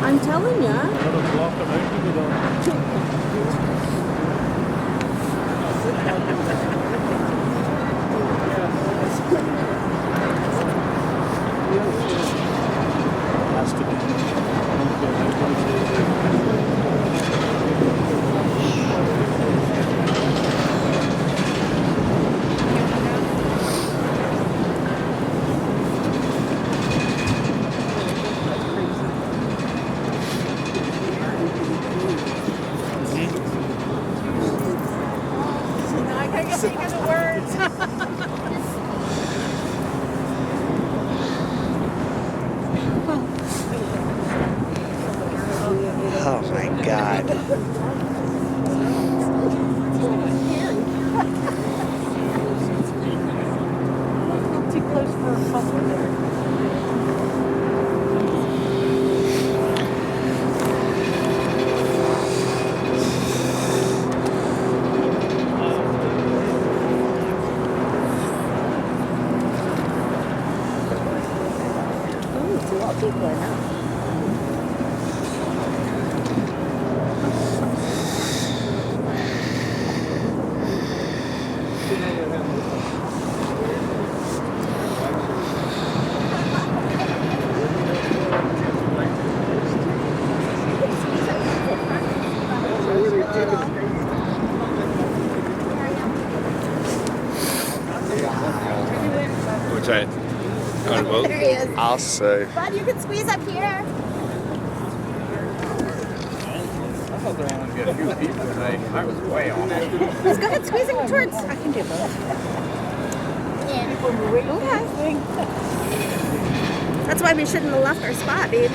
I'm telling ya. Oh my God. Too close for a couple there. It's a lot of people right now. Which I don't know. There he is. I'll say. Bud, you can squeeze up here. I thought there were only a few people today. I was way off. Let's go ahead, squeeze him towards. I can do both. Okay. That's why we shouldn't have left our spot, babe.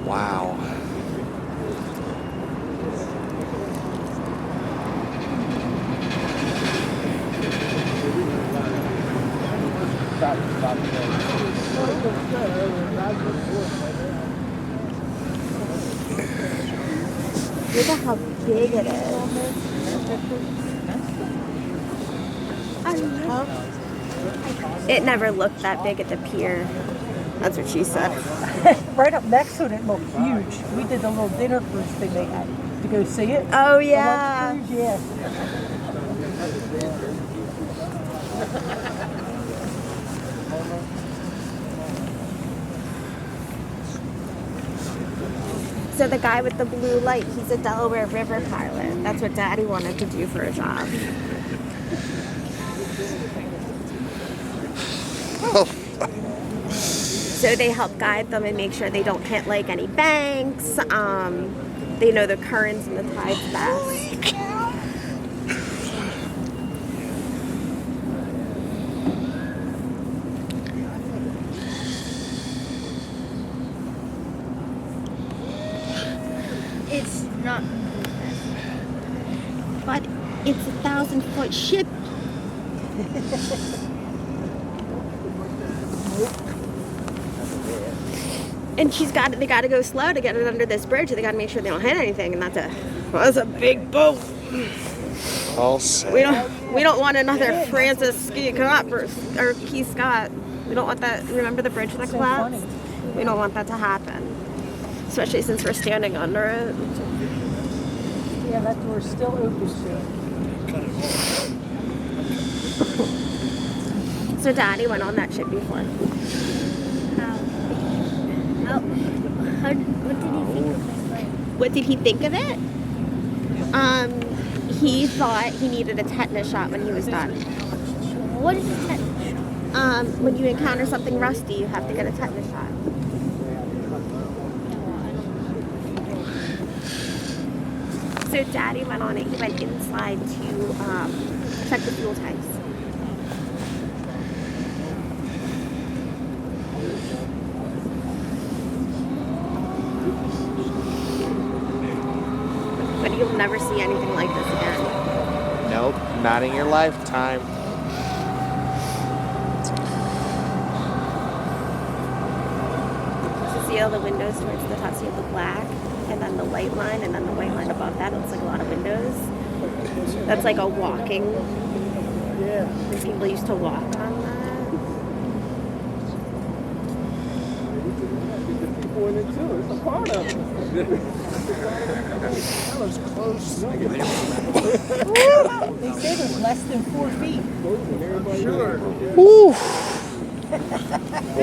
Wow. Look at how big it is. It never looked that big at the pier. That's what she said. Right up next to it, it looked huge. We did the little dinner cruise thing they had to go see it. Oh, yeah. The lunch cruise, yeah. So the guy with the blue light, he's a Delaware River pilot. That's what Daddy wanted to do for a job. So they help guide them and make sure they don't hit like any banks. They know the currents and the tides best. It's not. But it's a 1,000-foot ship. And they got to go slow to get it under this bridge. They got to make sure they don't hit anything, and that's a big boat. I'll say. We don't want another Francis Scott or Key Scott. We don't want that. Remember the bridge that collapsed? We don't want that to happen, especially since we're standing under it. Yeah, that door's still open still. So Daddy went on that ship before. What did he think of it? What did he think of it? He thought he needed a tetanus shot when he was done. What is a tetanus shot? When you encounter something rusty, you have to get a tetanus shot. So Daddy went on it. He went inside to check the fuel tanks. But you'll never see anything like this again. Nope, not in your lifetime. This is see all the windows towards the top, so you have the black, and then the white line, and then the white line above that. It's like a lot of windows. That's like a walking. Yeah. People used to walk on that. People in it too. It's a part of it. That was close. They say there's less than 4 feet. Sure. Woo.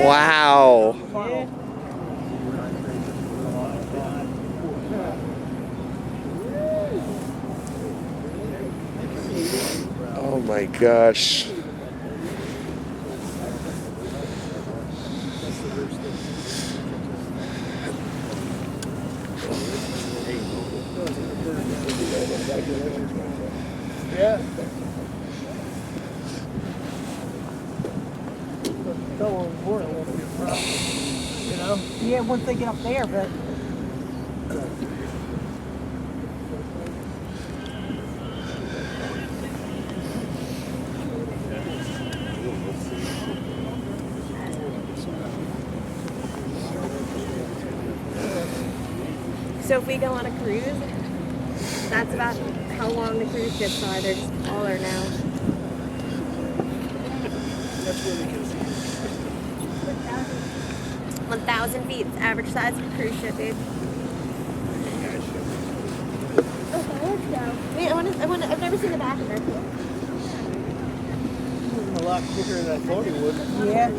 Wow. Yeah. Oh my gosh. Yeah. Go on board a little bit, you know? Yeah, once they get up there, but So if we go on a cruise, that's about how long the cruise ships are. They're just all are now. That's where they can see. 1,000 feet, it's average size of a cruise ship, dude. Okay, let's go. Wait, I've never seen the back of her. A lot quicker than I thought he would. yeah.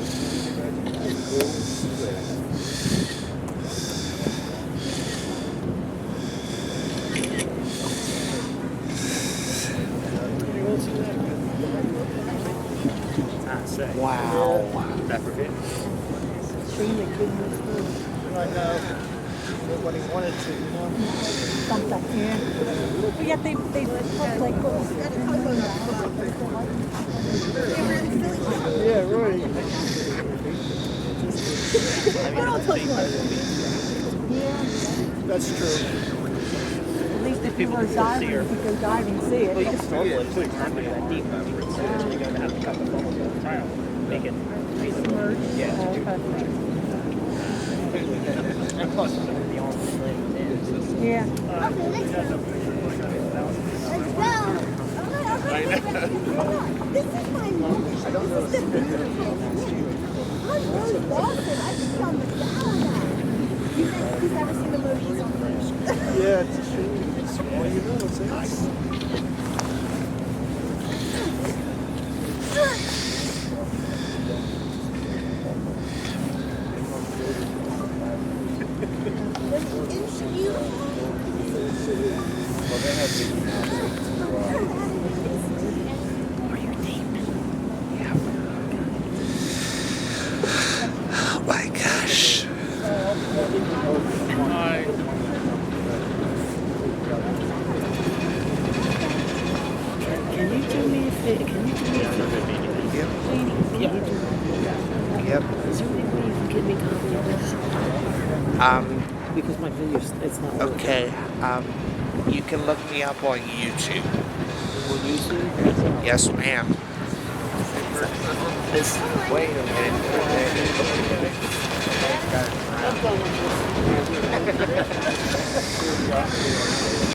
Wow. Shame they couldn't move through. I know. Nobody wanted to, you know. Something, yeah. But yet they put like little telephone Yeah, right. Yeah. That's true. At least if you were diving, you could go dive and see it. Well, you can snorkel it too. It's not really that deep. So you're going to have to cut the bubbles all the time. Make it Submerged. Yeah. Oh, okay. And plus, it's going to be all the way in. Yeah. This is my movie. This is the beautiful thing. I'm really lost it. I just found the down now. He's never seen the movie. He's on the bridge. Yeah, it's a shame. Well, you know, it's Oh my gosh. Can you do me a favor? Can you do me a favor? Yep. Yep. Is there any way you can give me a copy of this? Because my video, it's not working. Okay. You can look me up on YouTube. On YouTube? Yes, ma'am. Wait a minute.